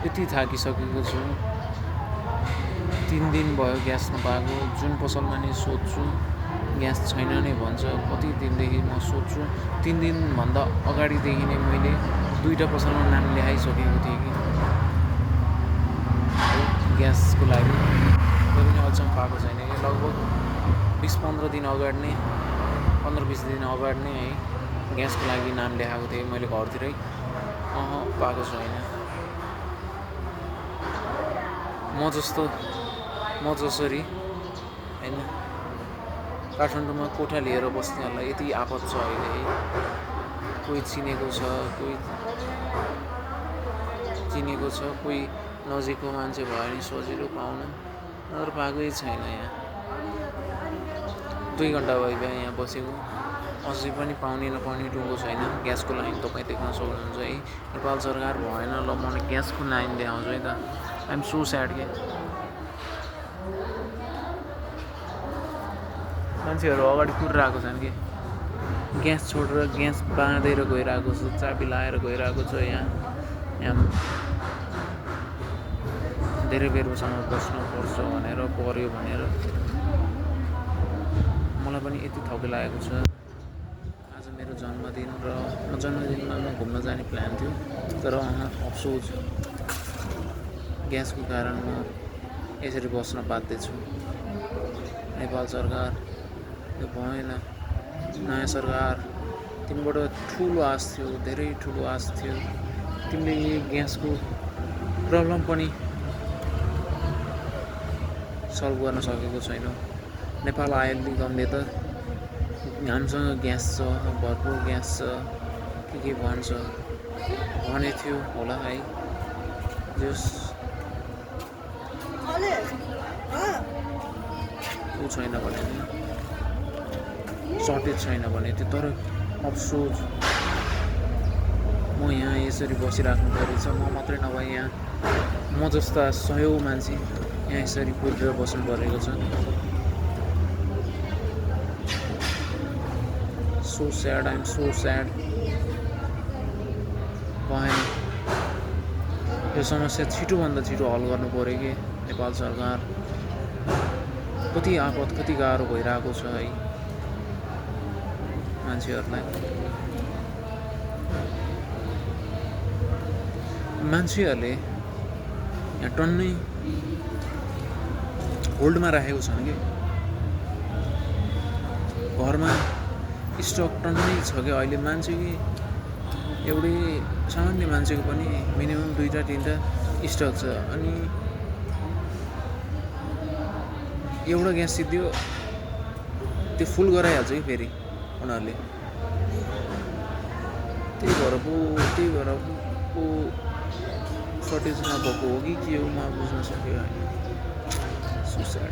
यति थाकिसकेको छु। 3 दिन भयो ग्यास नपाएको। जुन पसलमा नि सोध्छु ग्यास छैन नै भन्छ। कति दिनदेखि म सोध्छु। 3 दिनभन्दा अगाडिदेखि नै मैले 2टा पसलमा नाम लेखाइसकेको थिएँ कि ग्यासको लागि, त्यो पनि अझसम्म पाएको छैन कि। लगभग 20-15 दिन अगाडि नै 15-20 दिन अगाडि नै है ग्यासको लागि नाम लेखाएको थिएँ मैले घरतिरै। पाएको छैन। म जसरी होइन काठमाडौँमा कोठा लिएर बस्नेहरूलाई यति आपत छ अहिले है। कोही चिनेको छ, कोही नजिकको मान्छे भयो भने सजिलो पाउन, तर पाएकै छैन। यहाँ 2 घन्टा भयो यहाँ बसेको, अझै पनि पाउने नपाउने टुङ्गो छैन। ग्यासको लाइन तपाईँ देख्न सक्नुहुन्छ है। नेपाल सरकार भएन ल म ग्यासको लाइन देखाउँछु है त। आइ एम सो स्याड के। मान्छेहरू अगाडि कुरिरहेको छन् कि ग्यास छोडेर ग्यास बाँधेर गइरहेको छ, चाबी लाएर गइरहेको छ। यहाँ धेरै बेरसम्म बस्नुपर्छ भनेर पर्यो भनेर। मलाई पनि यति थकै लागेको छ। आज मेरो जन्मदिन र जन्मदिनमा म घुम्न जाने प्लान थियो, तर अफसोस ग्यासको कारण म यसरी बस्न बाध्य छु। नेपाल सरकार यो भएन। नयाँ सरकार, तिमीबाट ठुलो आश थियो, धेरै ठुलो आश थियो। तिमीले यही ग्यासको प्रब्लम पनि सल्भ गर्न सकेको छैनौ। नेपाल आयल निगमले त हामीसँग ग्यास छ, भरपुर ग्यास छ, के भन्छ भने थियो होला है। जस ऊ छैन भने सर्टेज छैन भने थियो। तर अफसोस म यहाँ यसरी बसिराख्नु परेछ। म मात्रै नभए यहाँ म जस्ता 100औं मान्छे यहाँ यसरी कुरेर बस्नु परेको छ। So sad, I am so sad. भएन, यो समस्या छिटोभन्दा छिटो हल गर्नु पऱ्यो कि नेपाल सरकार। कति आपत, कति गाह्रो भइरहेको छ है मान्छेहरूलाई। मान्छेहरूले यहाँ टन्नै होल्डमा राखेको छन् कि घरमा स्टक टन्नै छ कि अहिले। मान्छे कि एउटै सामान्य मान्छेको पनि मिनिमम 2-3टा स्टक छ। अनि एउटा ग्यास सिद्धियो त्यो फुल गराइहाल्छ कि फेरि उनीहरूले। त्यही भएर पो सर्टेज नभएको हो कि के हो म बुझ्न सकेको होइन। So sad.